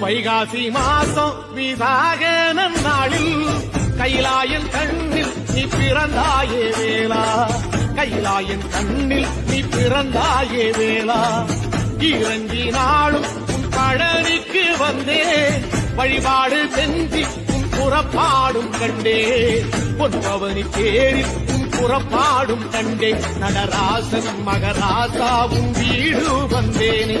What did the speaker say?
வைகாசி மாசம் விசாக நன்னாளில் கைலாயன் கண்ணில் நீ பிறந்தாயே வேளா, கைலாயன் கண்ணில் நீ பிறந்தாயே வேளா. இறங்கி நாளும் உன் பழனிக்கு வந்தே, வழிபாடு செஞ்சு உன் புறப்பாடும் கண்டே, பொன்பவனி தேரில் உன் புறப்பாடும் கண்டே. நடராசன் மகராசாவும் வீடு வந்தேனே.